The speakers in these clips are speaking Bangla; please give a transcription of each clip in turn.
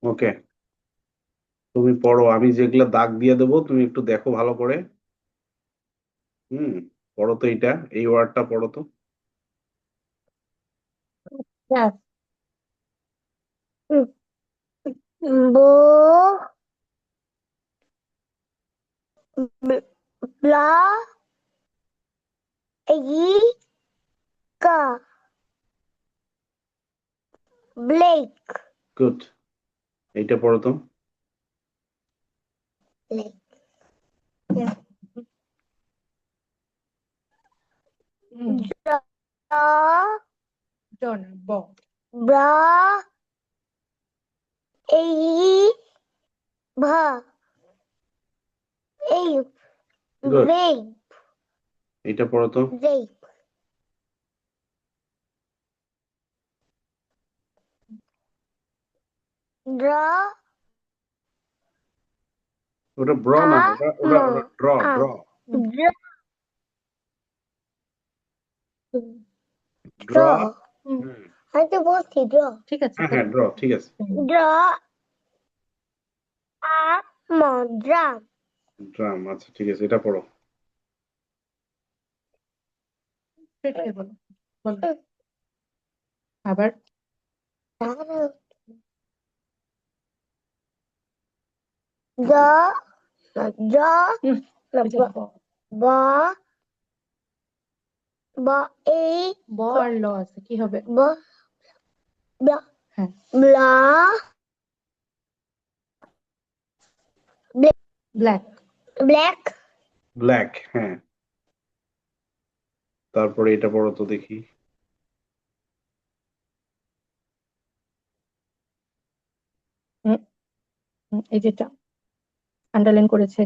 ওকে, তুমি পড়ো, আমি যেগুলা দাগ দিয়ে দেবো তুমি একটু দেখো ভালো করে। হুম, পড়ো তো, এই ওয়ার্ডটা পড়ো তো। Yes. Bo, bla, ka, Blake. Good, এইটা পড়ো তো। Blake. Da, Donna, bo. bra, bha, ape, Good. rape, এইটা পড়ো তো। rape. Dra, ওটা ব্র না, ওটা ওটা ওটা ড্র ড্র dra, ড্র। আমি তো বলছি draw. ঠিক আছে, হ্যাঁ হ্যাঁ, ড্র, ঠিক আছে। Draw a drum. ড্রাম, আচ্ছা ঠিক আছে, এটা পড়ো। সেটাই বলো, বলো আবার। এই ব আর ল আছে, কি হবে? হ্যাঁ, ব্ল্যাক। ব্ল্যাক। ব্ল্যাক, হ্যাঁ। তারপরে এটা পড়ো তো দেখি। এই যেটা আন্ডারলাইন করেছে,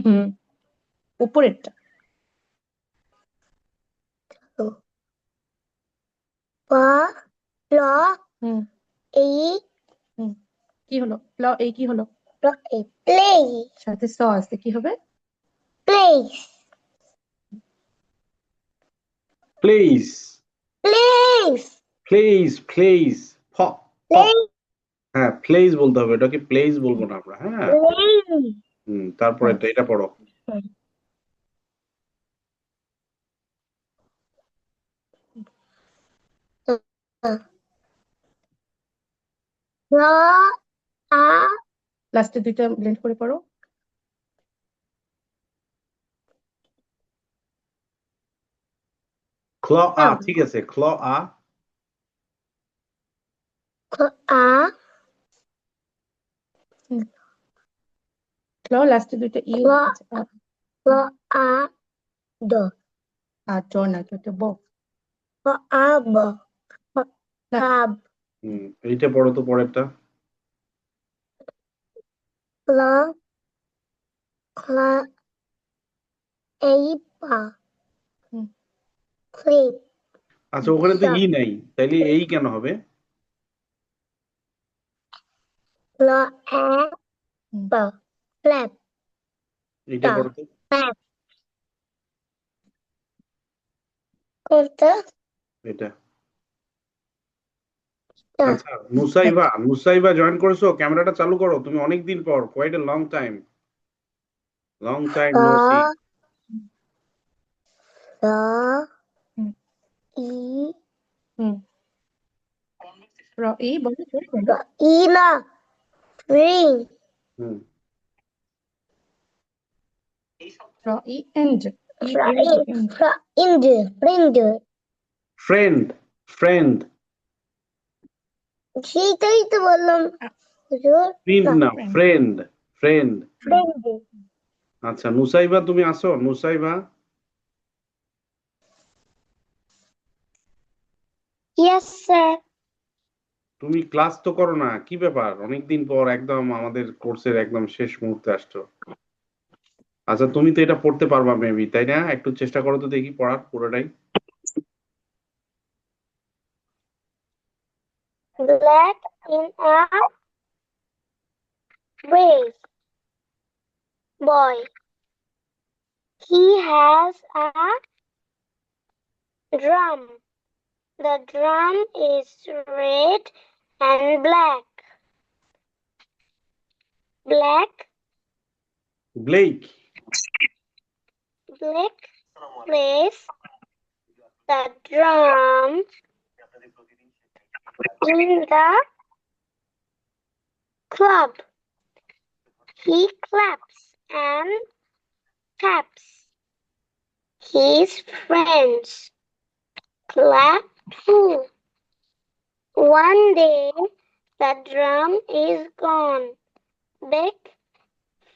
হুম, উপরেরটা। এই কি হলো? এই কি হলো? প্লেস। সাথে স আছে, কি হবে? Place. Please, place. Please, please, place. হ্যাঁ প্লেজ বলতে হবে, এটাকে প্লেজ বলবো না আমরা, হ্যাঁ। তারপরে এটা পড়ো। লাস্টে দুইটা ব্লেন্ড করে পড়ো। ক্ল আ, ঠিক আছে, ক্ল আ। লাস্টে দুইটা ইউ আছে, আ দ আর জ না, এটা ব। আব আব এইটা পড়ো তো পরেরটা। ক্লা ক্লা এই পা ক্লিপ। আচ্ছা, ওখানে তো ই নাই, তাইলে এই কেন হবে? ক্লা পা ফ্ল্যাপ। এইটা পড়ো তো। ফ্ল্যাপ করতে। এটা আচ্ছা, নুসাইবা, নুসাইবা জয়েন করেছো? ক্যামেরাটা চালু করো, তুমি অনেকদিন পর, quite a long time, long time no see. ই এই বলো, ই না রিং। হুম, এন্ড ইন্ড রিন্ড। Friend, friend. সেইটাই তো বললাম হুজুর। ফ্রেন্ড না, ফ্রেন্ড, ফ্রেন্ড। ফ্রেন্ড। আচ্ছা, নুসাইবা তুমি আসো, নুসাইবা। Yes sir. তুমি ক্লাস তো করো না, কি ব্যাপার? অনেকদিন পর একদম আমাদের কোর্সের একদম শেষ মুহূর্তে আসছো। আচ্ছা, তুমি তো এটা পড়তে পারবা মেবি, তাই না? একটু চেষ্টা করো তো দেখি পড়ার পুরোটাই। Black in a vase. Boy. He has a drum. The drum is red and black. black Blake. plays the drums in the club. He claps and taps. His friends clap too. One day, the drum is gone. Beck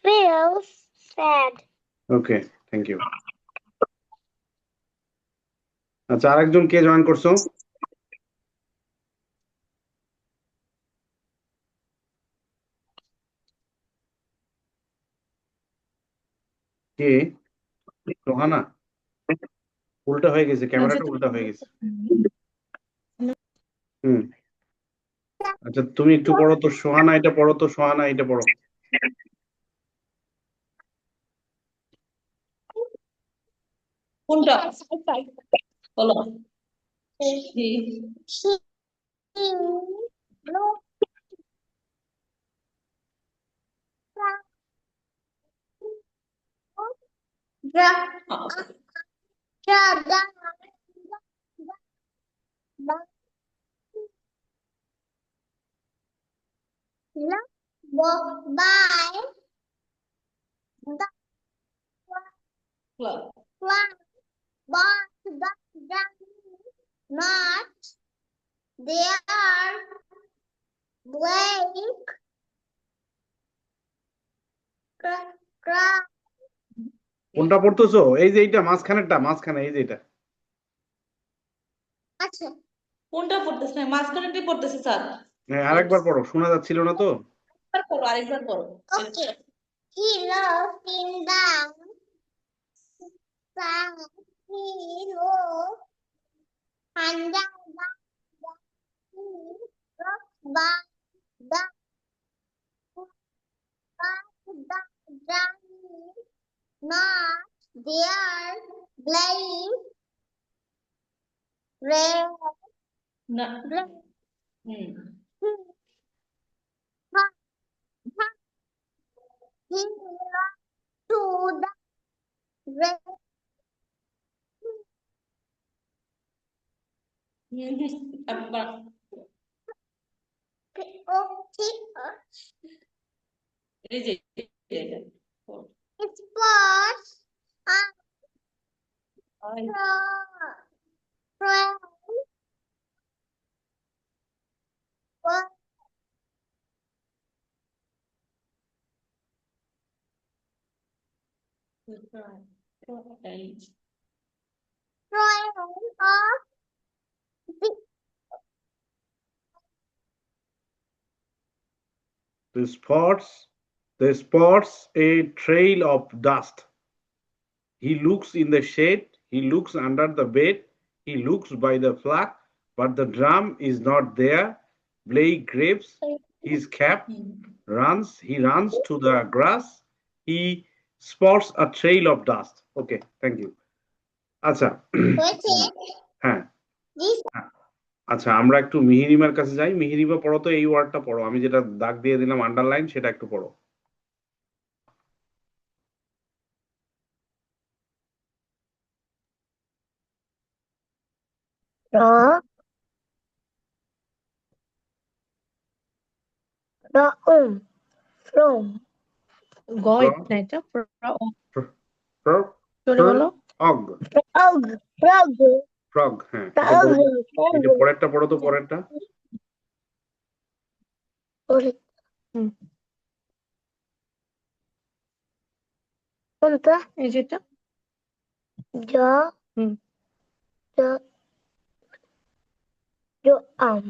feels sad. Okay, thank you. আচ্ছা, আরেকজন কে জয়েন করছো? কে? রোহানা? উল্টা হয়ে গেছে, ক্যামেরাটা উল্টা হয়ে গেছে। হুম। আচ্ছা, তুমি একটু পড়ো তো, সোহানা এটা পড়ো তো, সোহানা এটা পড়ো। কোনটা বলো? Not they are Blake কোনটা পড়তেছো? এই যে এইটা মাঝখানেরটা, মাঝখানে এই যে এটা। আচ্ছা কোনটা পড়তেছে? মাঝখানেরটাই পড়তেছে স্যার। হ্যাঁ, আরেকবার পড়ো, শোনা যাচ্ছিল না তো। আরেকবার পড়ো। Okay. He loves in the sun. He loves under the he loves by the not there playing red না black hmm he loves to the red আবার এই যে এটা sports I The spots a trail of dust. He looks in the shade, he looks under the bed, he looks by the flag, but the drum is not there. Blake grabs his cap, he runs to the grass, he spots a trail of dust. Okay, thank you. আচ্ছা, হ্যাঁ, আচ্ছা, আমরা একটু মিহিরিমার কাছে যাই। মিহিরিমা, পড়ো তো, এই ওয়ার্ডটা পড়ো, আমি যেটা দাগ দিয়ে দিলাম আন্ডারলাইন, সেটা একটু পড়ো। from গয় না এটা জোরে বলো। ফ্রগ, হ্যাঁ, এটা পড়ো তো। এটা পরেরটা পড়ো তো, পরেরটা। কোনটা এই যেটা যা হুম যা যো আম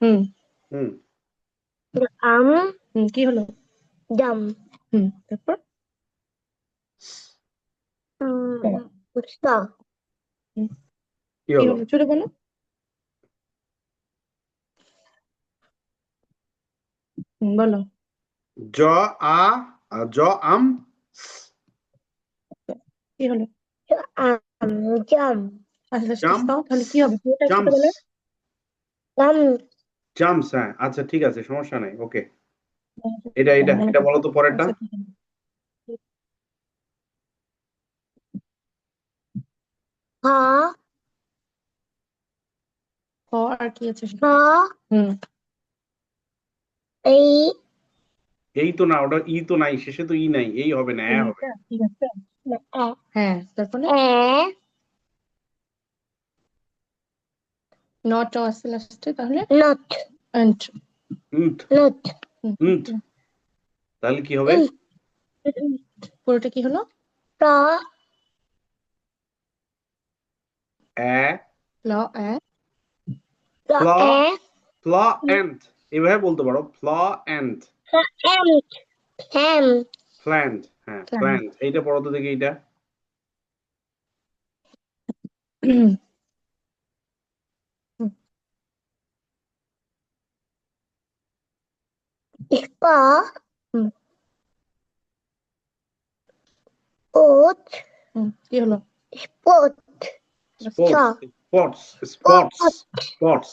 হুম হুম যো আম কি হলো? জাম তারপর সা কি কি হলো? হলো জোরে বলো। বলো। জ আ জ আম কি হলো? যো আম জাম আচ্ছা জাম তাহলে কি হবে? পুরোটা একটু জাম্পস বলো। জাম জাম্পস, হ্যাঁ, আচ্ছা ঠিক আছে, সমস্যা নাই, ওকে। এটা বলো তো পরেরটা। হ ক আর কি আছে হ হুম এই এই তো না, ওটা ই তো নাই, শেষে তো ই নাই, এই হবে না, হবে। এইটা ঠিক আছে এ হ্যাঁ তারপরে এ নট আছে লাস্টে তাহলে not and won't. Not won't তাহলে কি হবে? পুরোটা কি হলো র এ ল এ র ফ্ল এ ফ্ল এন্ড, এভাবে বলতে পারো, ফ্ল এন্ড। এম এম ফ্ল্যান্ড, হ্যাঁ ফ্ল্যান্ড। এইটা পড়ো তো দেখি, এইটা। স্প ওট কি হলো sport sports, spots, spots, spots.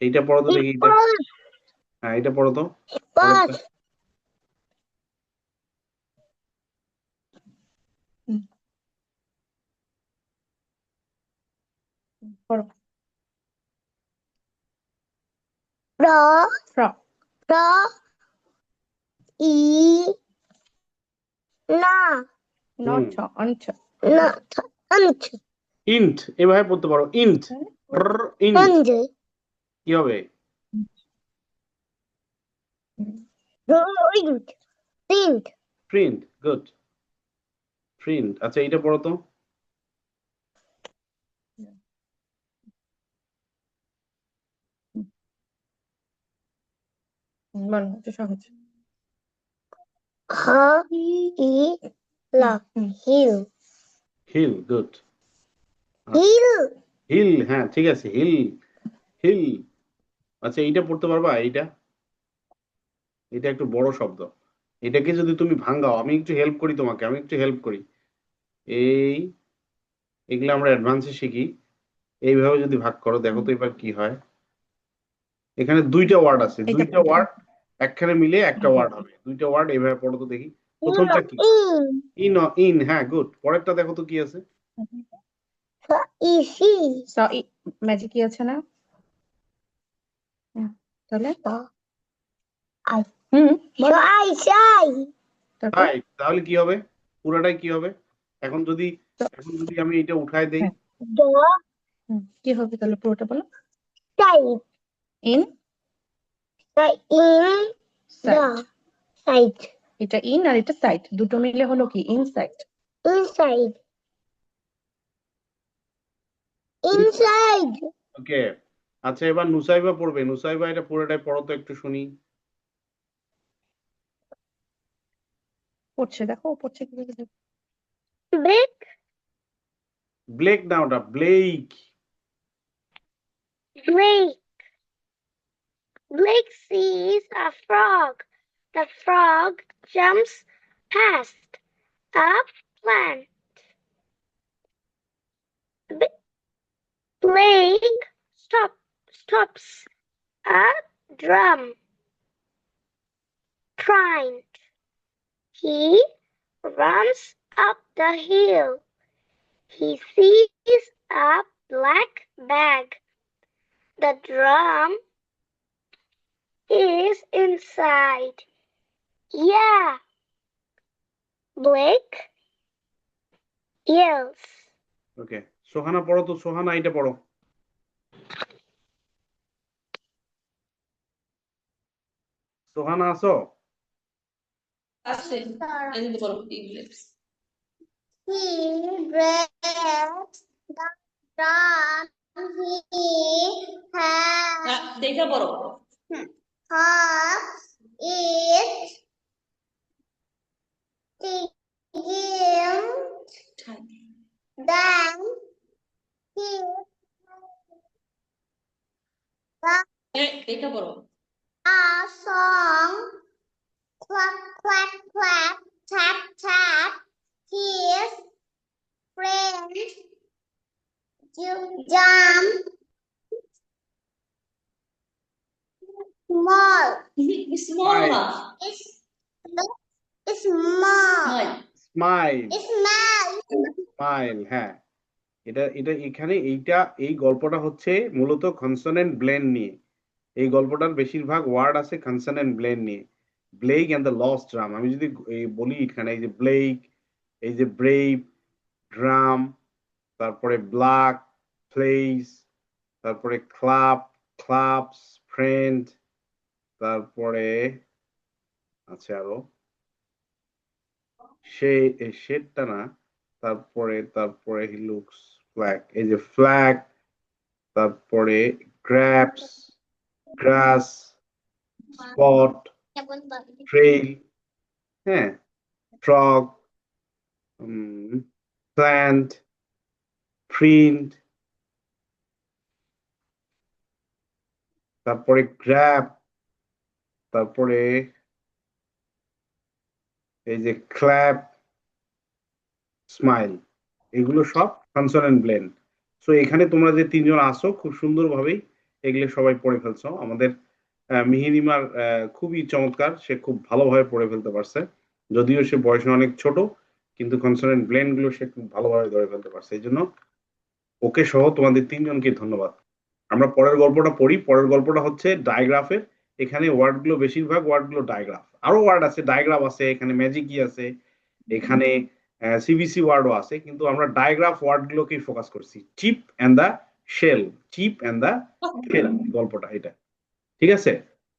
এইটা পড়ো তো দেখি, এইটা। হ্যাঁ, এইটা পড়ো তো পরেরটা। স্পোর্ট পড়ো র ফ্র র ই না নট অন্ট না আন্ত ইন্ট, এভাবে পড়তে পারো, ইন্ট। ইন্ট আন্ত কি হবে? রোইন্ট প্রিন্ট প্রিন্ট, গুড। প্রিন্ট। আচ্ছা, এইটা পড়ো তো। বলো একটু সহজ হ ই লা hill hill, good. Hill hill, হ্যাঁ ঠিক আছে, হিল। হিল। আচ্ছা, এইটা পড়তে পারবা? এইটা, এটা একটু বড় শব্দ। এটাকে যদি তুমি ভাঙাও, আমি একটু হেল্প করি তোমাকে, আমি একটু হেল্প করি। এই, এগুলো আমরা অ্যাডভান্সে শিখি। এইভাবে যদি ভাগ করো, দেখো তো এবার কি হয়। এখানে দুইটা ওয়ার্ড আছে, এইটা দুইটা ওয়ার্ড একখানে মিলে একটা ওয়ার্ড হবে। দুইটা ওয়ার্ড এইভাবে পড়ো তো দেখি। প্রথমটা কি? In in. ইন, হ্যাঁ গুড। পরেরটা দেখো তো কি আছে। ইসি ম্যাজিক কি আছে না তাহলে আই হুম সাই সাই তারপর রাইট, তাহলে কি হবে? পুরাটাই কি হবে? এখন যদি এখন যদি আমি এটা উঠায় দেই, হ্যাঁ দ কি হবে তাহলে পুরোটা বলো সাই in Sai in the side side এটা ইন আর এটা সাইড দুটো মিলে হলো কি ইনসাইড ইনসাইড ইনসাইড ওকে। আচ্ছা, এবার নুসাইবা পড়বে। নুসাইবা, এটা পুরোটাই পড়ো তো একটু শুনি। পড়ছে দেখো পড়ছে কি ব্রেক ব্লেক না, ওটা Blake. Blake. Blake sees a frog. The frog jumps past a plant. Blake stops a drum. Trained. He runs up the hill. He sees a black bag. The drum is inside. Yeah. Blake yells. ওকে, সোহানা পড়ো তো। সোহানা, এটা পড়ো। সোহানা আছো? আছে এই যে বলো English He breaks the drum. He has দেখা বলো half it him. Then he দেখা বলো a song. Clap, clap, clap, tap, tap. His friend jump small. Small Smile. না It's small. Smile It's small. Smile হ্যাঁ এটা এটা এখানে এই গল্পটা হচ্ছে মূলত কনসোনেন্ট ব্লেন্ড নিয়ে এই গল্পটার বেশিরভাগ ওয়ার্ড আছে কনসোনেন্ট ব্লেন্ড নিয়ে Blake and the lost drum আমি যদি বলি এখানে এই যে ব্লেক এই যে ব্রেভ ড্রাম তারপরে ব্ল্যাক প্লেস তারপরে ক্লাবস ফ্রেন্ড তারপরে আছে আরো শেডটা না তারপরে হি লুকস ফ্ল্যাগ এই যে ফ্ল্যাগ তারপরে গ্র্যাপস গ্রাস স্পট ট্রেইল হ্যাঁ ফ্রগ প্ল্যান্ট প্রিন্ট তারপরে গ্র্যাপ তারপরে এই যে ক্ল্যাপ স্মাইল এগুলো সব কনসোনেন্ট ব্লেন্ড সো এখানে তোমরা যে তিনজন আসো খুব সুন্দরভাবেই এগুলো সবাই পড়ে ফেলছো আমাদের মিহিরিমার খুবই চমৎকার সে খুব ভালোভাবে পড়ে ফেলতে পারছে যদিও সে বয়সে অনেক ছোট কিন্তু কনসোনেন্ট ব্লেন্ড গুলো সে খুব ভালোভাবে ধরে ফেলতে পারছে এই জন্য ওকে সহ তোমাদের তিনজনকে ধন্যবাদ আমরা পরের গল্পটা পড়ি পরের গল্পটা হচ্ছে ডায়াগ্রাফের এখানে ওয়ার্ডগুলো বেশিরভাগ ওয়ার্ডগুলো ডায়াগ্রাফ আরো ওয়ার্ড আছে ডায়াগ্রাফ আছে এখানে ম্যাজিকই আছে এখানে সিবিসি ওয়ার্ডও আছে কিন্তু আমরা ডায়াগ্রাফ ওয়ার্ডগুলোকেই ফোকাস করছি chip and the shell chip and the shell গল্পটা এটা ঠিক আছে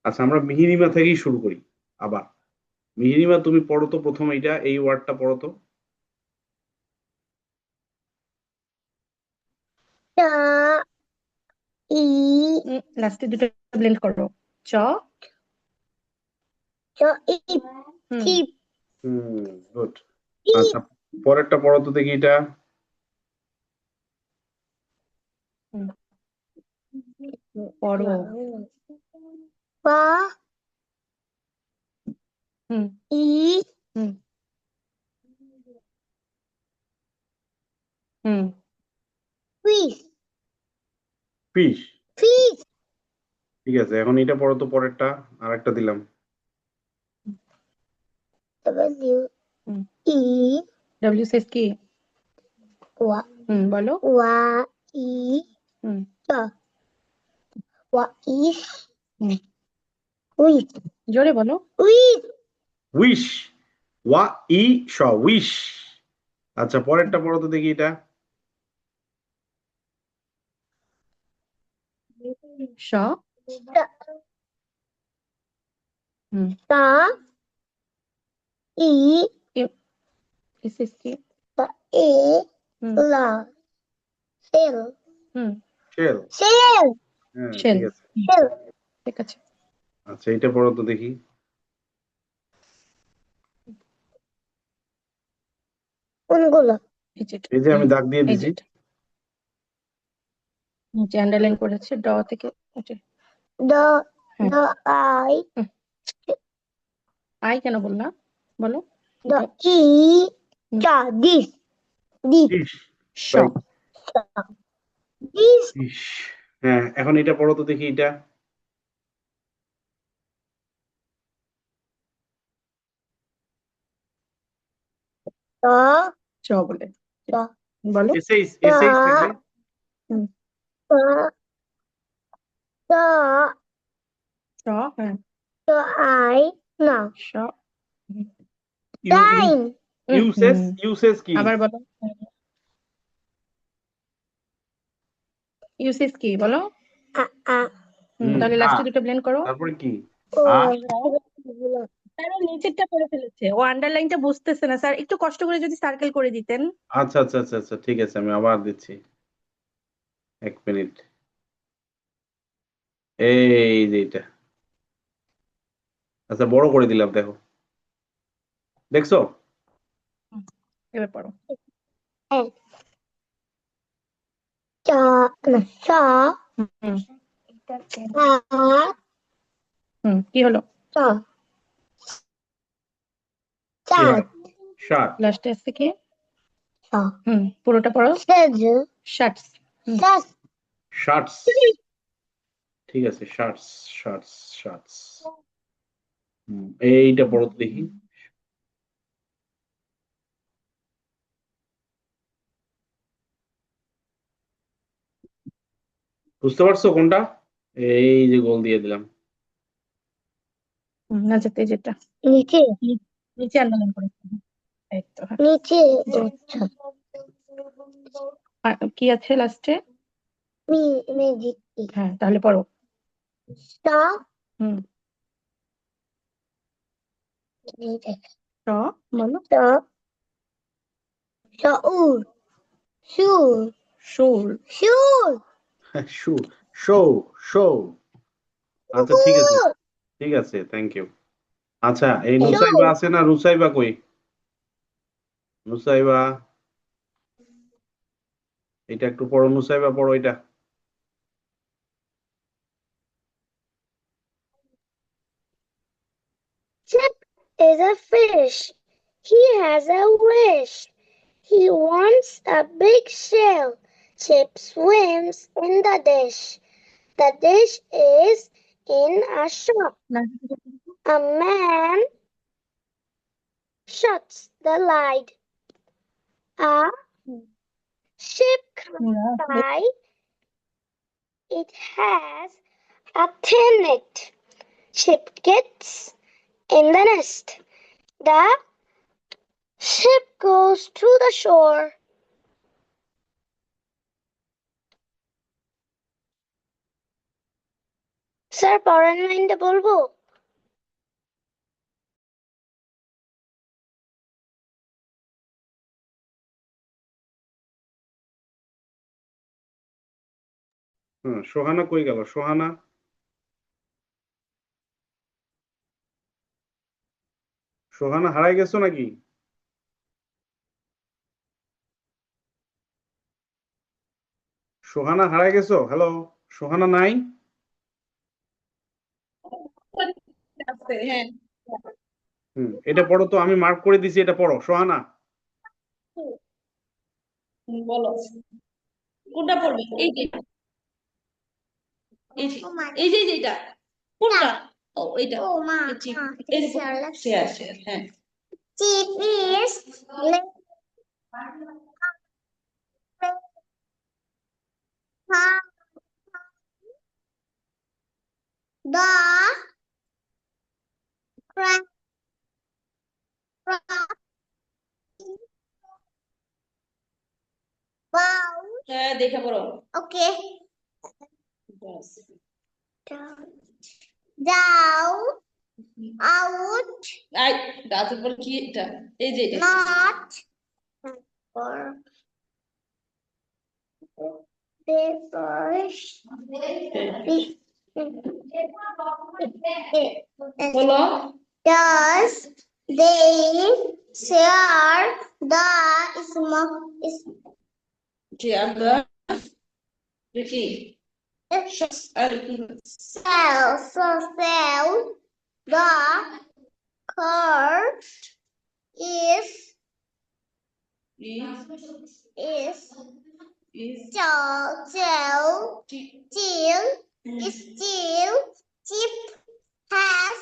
আচ্ছা আমরা মিহিরিমা থেকেই শুরু করি আবার মিহিরিমা তুমি পড়ো তো প্রথম এই ওয়ার্ডটা পড়ো তো লাস্টে দুটো ব্লেন্ড করো চ Sheep. গুড আচ্ছা পরেরটা পড়ো তো দেখি এটা পড়ো Ba. হুম E. হুম হুম Fish. Fish Fish. ঠিক আছে এখন এটা পড়ো তো পরেরটা আর একটা দিলাম W. হুম E. ডব্লিউ সেস কি Wa. বলো Wa. E. Hmm Wa. Is. Hmm Wish. জোরে বলো Wish. উইশ ওয়া ই শ উইশ আচ্ছা পরেরটা পড়ো তো দেখি এটা শ হুম Ta. E. এসএস কি Ta. E. হুম La. Shell. হুম শেল Shell. হ্যাঁ শেল ঠিক আছে Shell. ঠিক আছে আচ্ছা এটা পড়ো তো দেখি কোনগুলো? এই যেটা এই যে আমি দাগ দিয়ে এই দিছি যেটা নিচে আন্ডারলাইন করেছে ড থেকে এটা The. হুম The. I. আই কেন বললা বলো The. E. হুম। Ja. This. This. ইস শ রাইট This. ইস হ্যাঁ এখন এটা পড়ো তো দেখি এটা The. চ বলে The. বলো এসএইচ থাকবে হুম The. The. শ হ্যাঁ The. I. No. শ Time. ইউসেস কি আবার বলো ইউসেস কি বলো তাহলে লাস্টে দুটো ব্লেন্ড করো তারপরে কি স্যার ও নিচেরটা করে ফেলেছে ও আন্ডারলাইনটা বুঝতেছে না স্যার একটু কষ্ট করে যদি সার্কেল করে দিতেন আচ্ছা আচ্ছা আচ্ছা আচ্ছা ঠিক আছে আমি আবার দিচ্ছি এক মিনিট এই যে এটা আচ্ছা বড় করে দিলাম দেখো দেখছো এবার পড়ো Ja. No. Ja. হুম Ja. কি হলো Ja. Chat. শার্ট লাস্টে আসছে কি Ja. পুরোটা পড়ো Schedule. Shorts Chat. শার্টস ঠিক আছে, শার্টস শার্টস শার্টস। এইটা পড়ো তো দেখি। বুঝতে পারছো কোনটা? এই যে গোল দিয়ে দিলাম। না যেতে যেটা নিচে নিচে আন্ডারলাইন করে এই তো হ্যাঁ। নিচে আচ্ছা আর কি আছে লাস্টে? ম্যাজিক হ্যাঁ তাহলে পড়ো। টা হুম ট বলো। টা শাউর সুর সুর। সুর শু শো শো। আচ্ছা ঠিক আছে, ঠিক আছে, থ্যাংক ইউ। আচ্ছা এই নুসাইবা আছে না? রুসাইবা কই? নুসাইবা, এটা একটু পড়ো, নুসাইবা পড়ো এটা। Chip is a fish. He has a wish. He wants a big shell. Chip swims in the dish. The dish is in a shop. না A man shuts the lid. A ship comes by. It has a thin net. Chip gets in the nest. The ship goes to the shore. Sir পরের লাইনটা বলবো? সোহানা কই গেল? সোহানা, সোহানা হারাই গেছো নাকি? সোহানা হারাই গেছো? হ্যালো, সোহানা নাই? আছে, হ্যাঁ। এটা পড়ো তো, আমি মার্ক করে দিছি, এটা পড়ো সোহানা। বলো কোনটা পড়বে? এই যে এই যে এই যে এইটা কোনটা? ও এইটা। ও মা এই যে শেয়ার শেয়ার, হ্যাঁ। Chief is the crab. Wow. হ্যাঁ দেখে পড়ো। Okay. ব্যাস। Down. Out. আই গাছের পর কি এটা? এই যে এটা। Not. Or the bush. বলো Does they share the chair দা দেখি আর কি sell the card is is still Chip has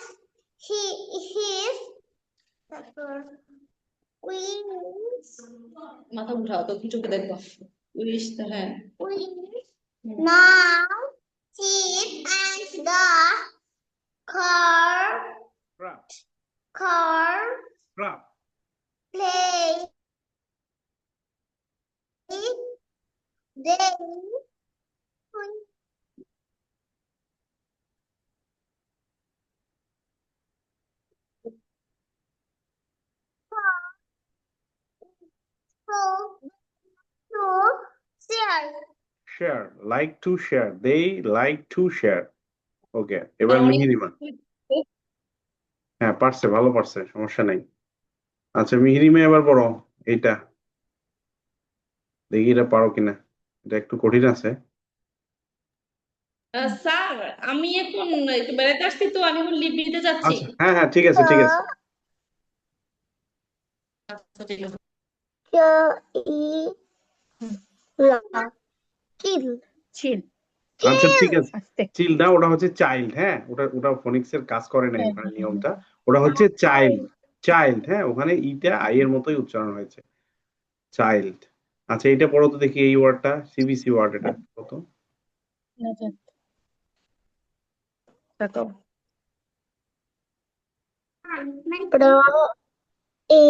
his wings মাথা উঠাও তো চোখে দেখবো। উইশ হ্যাঁ now Chip and the car ক্রাপ play they share, like to share, they like to share. Okay, এবার মিহিরিমা। হ্যাঁ পারছে, ভালো পারছে, সমস্যা নাই। আচ্ছা মিহিরিমা এবার পড়ো এইটা, দেখি এটা পারো কিনা। এটা একটু কঠিন আছে। স্যার আমি এখন একটু বেড়াতে আসছি তো, আমি এখন লিভ নিতে যাচ্ছি। আচ্ছা হ্যাঁ হ্যাঁ ঠিক আছে, ঠিক আছে। আচ্ছা ঠিক আছে। kill চিল আচ্ছা ঠিক chill, আছে, আস্তে চিল না, ওটা হচ্ছে চাইল্ড। হ্যাঁ, ওটা ওটা ফোনিক্স এর কাজ করে নাই ওখানে নিয়মটা, ওটা হচ্ছে চাইল্ড। চাইল্ড, হ্যাঁ, ওখানে ইটা আই এর মতোই উচ্চারণ হয়েছে, চাইল্ড। আচ্ছা এটা পড়ো তো দেখি, এই ওয়ার্ডটা সিবিসি ওয়ার্ড, এটা কত? নাজাত তাকাও ro, e,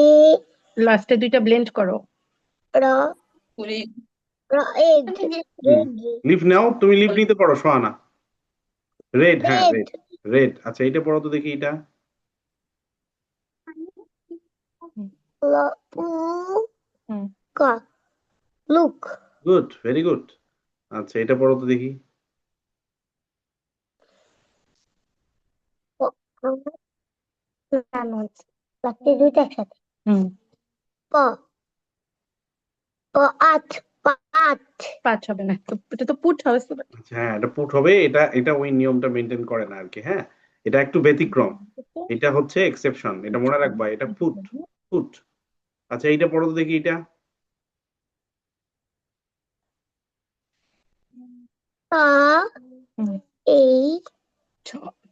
লাস্টে দুইটা ব্লেন্ড করো ro, করে egg, red, লিভ নাও, তুমি লিভ নিতে পারো সোহানা। রেড, হ্যাঁ red, রেড, রেড। আচ্ছা এটা পড়ো তো দেখি, এটা lo, হুম ka, look, good, very good. আচ্ছা এটা পড়ো তো দেখি, লাস্টে দুইটা একসাথে হুম প, পাঁচ, পাঁচ, পাঁচ হবে না তো, এটা তো পুট হবে। আচ্ছা হ্যাঁ এটা পুট হবে, এটা এটা ওই নিয়মটা মেনটেন করে না আর কি। হ্যাঁ, এটা একটু ব্যতিক্রম, এটা হচ্ছে এক্সেপশন, এটা মনে রাখবা, এটা পুট, পুট। আচ্ছা এইটা পড়ো তো দেখি, এটা ছ, হুম, এই, ছ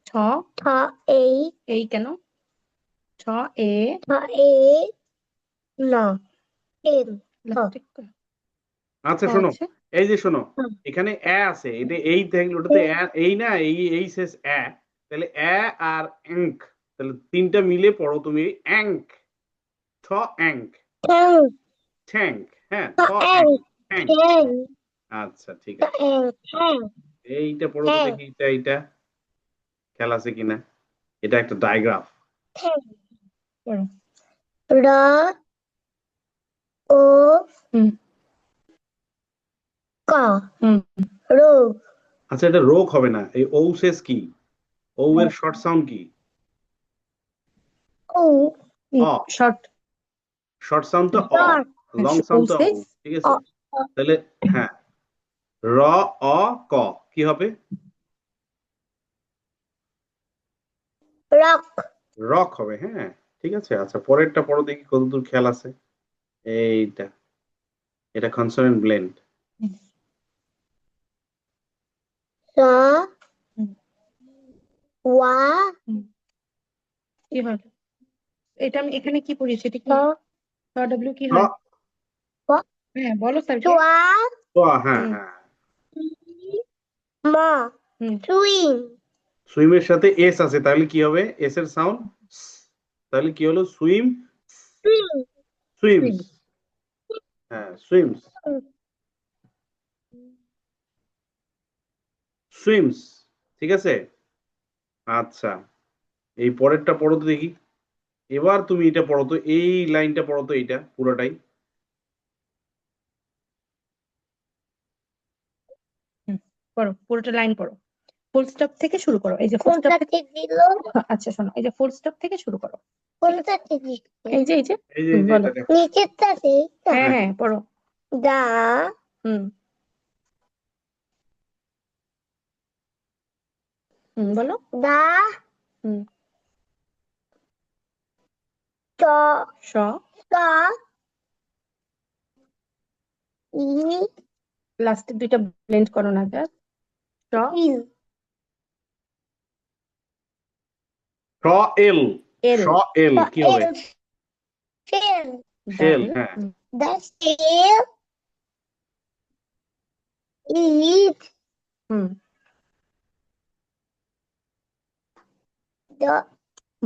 ছ ছ, এই, এই কেন ছ এ ছ, এ, ন, তিন, ছ, লাস্টে আচ্ছা ছ শোনো, আছে এই যে শোনো, হুম। এখানে এ আছে, এটা এই থাকলে ওটাতে এই না, এই এই শেষ এ, তাহলে এ আর এঙ্ক, তাহলে তিনটা মিলে পড়ো তুমি, অ্যাঙ্ক, থ অ্যাঙ্ক, ঠ্যাং, ঠ্যাঙ্ক, হ্যাঁ ঠ, থ এং, অ্যাঙ্ক, ঠ্যাঙ্ক। ঠ্যাং, আচ্ছা ঠিক ঠ, আছে, এং, ঠ্যাং, এইটা পড়ো তো ঠ্যাং, দেখি, এটা এইটা খেয়াল আছে কিনা, এটা একটা ডায়াগ্রাফ। ঠ্যাং, করো র, ও, হুম ক, হুম রো, আচ্ছা এটা রোগ হবে না, এই ও শেষ কি, ও এর শর্ট সাউন্ড কি? ও, অ, শর্ট শর্ট সাউন্ড তো অ, ডট, লং ও সাউন্ড তো ও, শেষ ঠিক অ, আছে। তাহলে হ্যাঁ, র, অ, ক, কি হবে? রক, রক হবে, হ্যাঁ ঠিক আছে। আচ্ছা পরেরটা পড়ো দেখি কতদূর খেয়াল আছে, এইটা, এটা কনসোনেন্ট ব্লেন্ড। স, হুম, ওয়া, হুম, কি হয় এটা আমি এখানে কি পড়িয়েছি, এটা স, কি ডব্লিউ কি হয় প, হ্যাঁ বলো স্যারকে চুয়া, হ্যাঁ হুম হ্যাঁ, ম, হুম সুইং, সুইমের সাথে এস আছে, তাহলে কি হবে, এস এর সাউন্ড, তাহলে কি হলো, সুইম, সুইং, সুইমস, হ্যাঁ সুইমস, সুইমস, ঠিক আছে। আচ্ছা এই পরেরটা পড়ো তো দেখি, এবার তুমি এটা পড়ো তো, এই লাইনটা পড়ো তো, এইটা পুরোটাই। হুম পড়ো পুরোটা লাইন পড়ো, ফুল স্টপ থেকে শুরু করো, এই যে ফুল স্টপ কোনটা থেকে ঠিক দিল, আচ্ছা শোনো, এই যে ফুল স্টপ থেকে শুরু করো, কোনটা ঠিক দিল, এই যে এই যে বলো এটা দেখো, নিচেরটা ঠিক, হ্যাঁ হ্যাঁ হ্যাঁ পড়ো দা, হুম হুম বলো দা, হুম চ, স স, ই, লাস্টের দুইটা ব্লেন্ড করো না জাস্ট স ইল, শ এল, এল শ এল কি হবে, এল, শেল, শেল, ডাল হ্যাঁ the shell, it, hmm the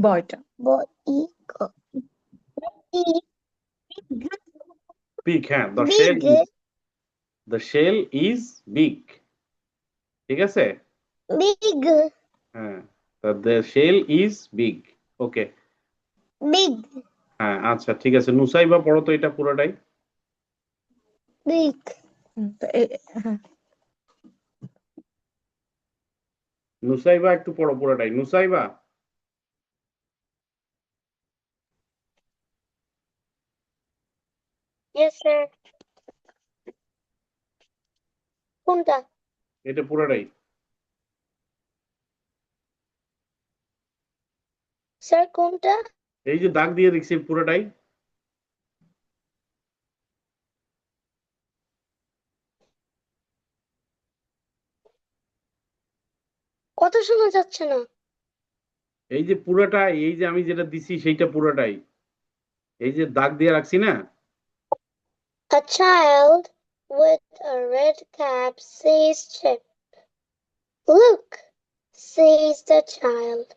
বয়টা body, পিক, হ্যাঁ big, the shell is big, ঠিক আছে, big, হ্যাঁ the shell is big, okay. big, হ্যাঁ আচ্ছা ঠিক আছে, নুসাইবা পড়ো তো এটা পুরোটাই, big, তো হ্যাঁ নুসাইবা একটু পড়ো পুরোটাই, নুসাইবা। yes sir, কোনটা, এটা পুরোটাই, স্যার কোনটা, এই যে দাগ দিয়ে দেখছি পুরোটাই, কথা শোনা যাচ্ছে না। এই যে পুরোটাই, এই যে আমি যেটা দিছি সেইটা পুরোটাই, এই যে দাগ দিয়ে রাখছি না, A child with a red cap says Chip. Look, says the child.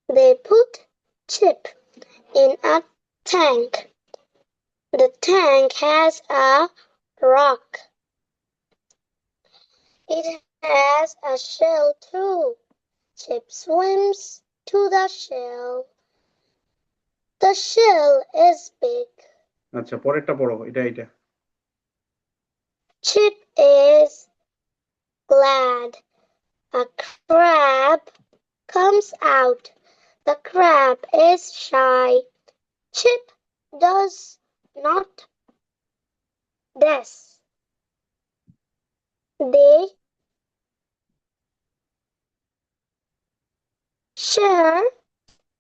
They put Chip in a tank. The tank has a rock. It has a shell too. Chip swims to the shell. The shell is big. আচ্ছা পরেরটা পড়ো, এটা Chip is glad. A crab comes out. The crab is shy. Chip does not dance. They share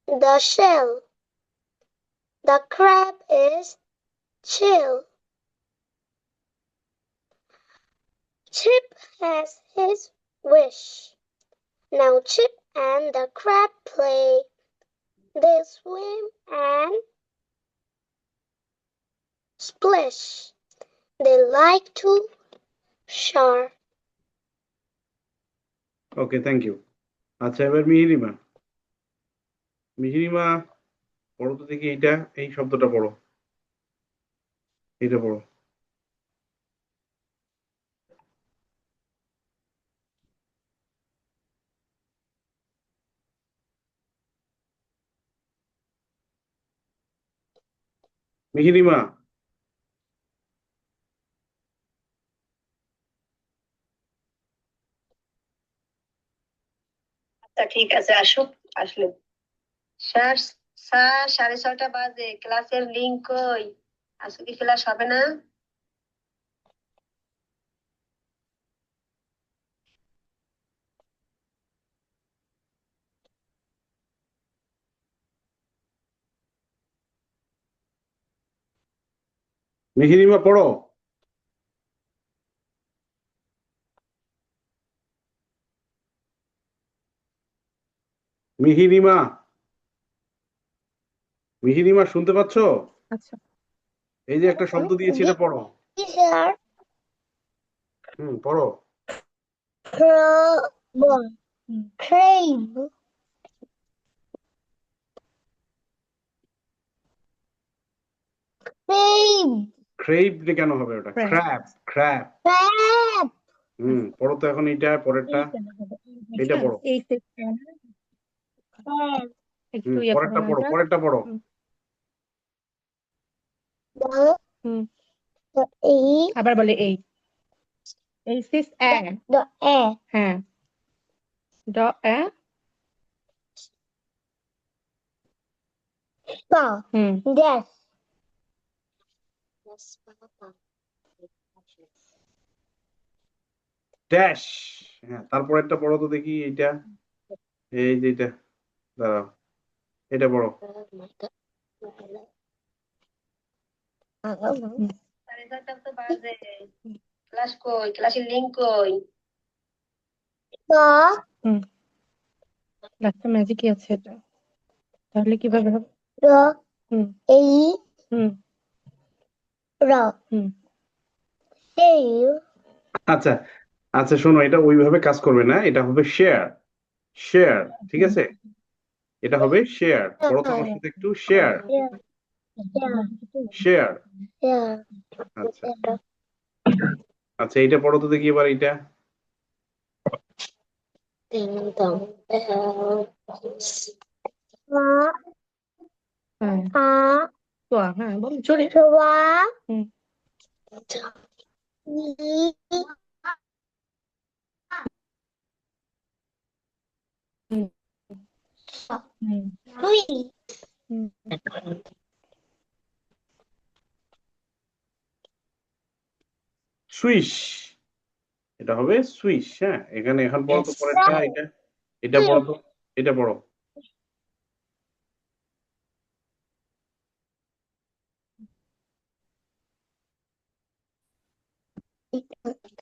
the shell. The crab is chill. Chip has his wish. Now Chip and the crab play. They swim and splish. They like to share. Okay, thank you. আচ্ছা এবার মিহিরিমা, মিহিরিমা পড়ো তো দেখি এইটা, এই শব্দটা পড়ো, এইটা পড়ো। মিহিরিমা, আচ্ছা ঠিক আছে, আসুক। আসলে স্যার, স্যার 6:30 বাজে, ক্লাসের লিংক কই? আজকে কি ক্লাস হবে না? মিহিরিমা পড়ো। মিহিরিমা, মিহিরিমা শুনতে পাচ্ছো? আচ্ছা এই যে একটা শব্দ দিয়েছি, এটা পড়ো। Here, পড়ো। crab, হুম crave, crave, ক্রেভ কেন হবে ওটা? crab crab, crab. crab, পড়ো তো এখন এইটা, পরেরটা, এই কেন হবে এইটা পড়ো। এই crab. একটু ইয়ে করো পরেরটা না পড়ো, এটা পরেরটা পড়ো। হুম The, হুম the E, আবার বলে এই সিস এ the A, হ্যাঁ ড এ the, হুম death. ড্যাশ। হ্যাঁ, তারপরেরটা পড়ো তো দেখি, এইটা, এই যে এটা, দাঁড়াও, এটা পড়ো। 6:30 তো বাজে, ক্লাস কই? ক্লাসের লিংক কই? The, হুম লাস্টে ম্যাজিকই আছে এটা, তাহলে কিভাবে হবে? the, hmm A, hmm the, hmm tail, আচ্ছা আচ্ছা, শোনো, এটা ওইভাবে কাজ করবে না, এটা হবে শেয়ার, শেয়ার, ঠিক আছে? এটা হবে শেয়ার। পড়ো তো আমার সাথে একটু, share, yeah, yeah, share. yeah, আচ্ছা yeah. আচ্ছা, এইটা পড়ো তো দেখি এবার, এইটা। Ding dong bells. A, হ্যাঁ a, তো হ্যাঁ বলো জোরে schwa, হুম E, হুম হুম three, হুম সুইশ, এটা হবে সুইশ। হ্যাঁ, এখানে এখন পড়ো তো পরেরটা, এটা, এটা পড়ো তো, এটা পড়ো।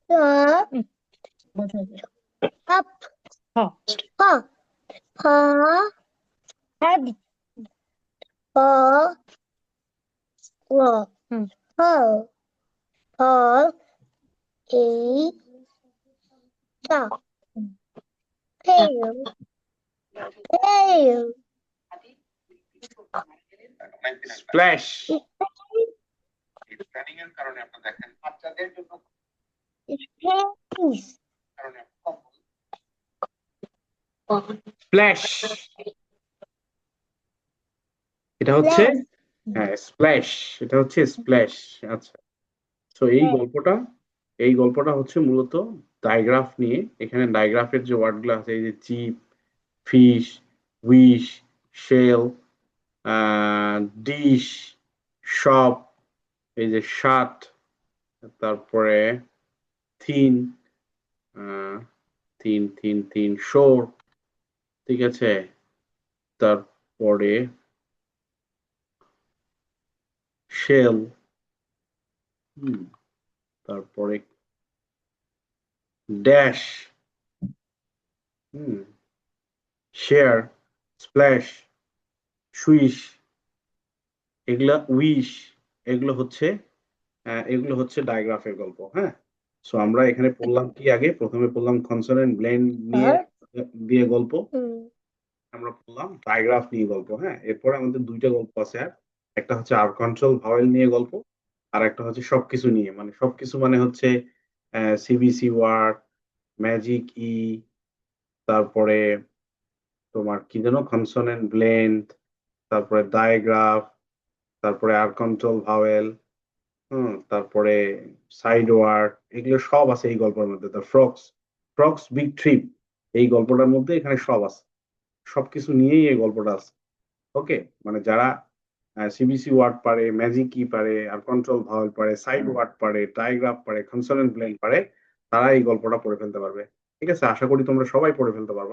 the, বোঝা যায় up, হ Paw. Paw. Head. Paw. Claw. Hmm Paw. Paw. A. Duck. Hmm. Tail. Tail. Splash. Face. Splash, এটা হচ্ছে Flash. হ্যাঁ স্প্ল্যাশ, এটা হচ্ছে স্প্ল্যাশ। আচ্ছা, তো এই গল্পটা হচ্ছে মূলত ডাইগ্রাফ নিয়ে। এখানে ডাইগ্রাফের যে ওয়ার্ডগুলো আছে, এই যে chip, fish, wish, shell, dish, shop, এই যে শার্ট, তারপরে থিন, থিন শোর, ঠিক আছে, তারপরে শেল, তারপরে ড্যাশ, শেয়ার, স্প্ল্যাশ, সুইশ, এগুলা উইশ, এগুলো হচ্ছে ডায়াগ্রাফের গল্প। হ্যাঁ, সো আমরা এখানে পড়লাম কি, আগে প্রথমে পড়লাম কনসোনেন্ট ব্লেন্ড নিয়ে দিয়ে গল্প, আমরা পড়লাম ডায়াগ্রাফ নিয়ে গল্প। হ্যাঁ, এরপরে আমাদের দুইটা গল্প আছে, আর একটা হচ্ছে আর কন্ট্রোল ভাওয়েল নিয়ে গল্প, আর একটা হচ্ছে সবকিছু নিয়ে। মানে সবকিছু মানে হচ্ছে সিবিসি ওয়ার্ড, ম্যাজিক ই, তারপরে তোমার কি যেন কনসোনেন্ট ব্লেন্ড, তারপরে ডায়াগ্রাফ, তারপরে আর কন্ট্রোল ভাওয়েল, তারপরে সাইড ওয়ার্ড, এগুলো সব আছে এই গল্পের মধ্যে। দ্য ফ্রক্স বিগ ট্রিপ, এই গল্পটার মধ্যে এখানে সব আছে, সবকিছু নিয়েই এই গল্পটা আছে। ওকে, মানে যারা সিবিসি ওয়ার্ড পারে, ম্যাজিক কি পারে, আর কন্ট্রোল ভাওয়েল পারে, সাইড ওয়ার্ড পারে, ডায়াগ্রাফ পারে, কনসোনেন্ট ব্লেন্ড পারে, তারা এই গল্পটা পড়ে ফেলতে পারবে। ঠিক আছে, আশা করি তোমরা সবাই পড়ে ফেলতে পারবে।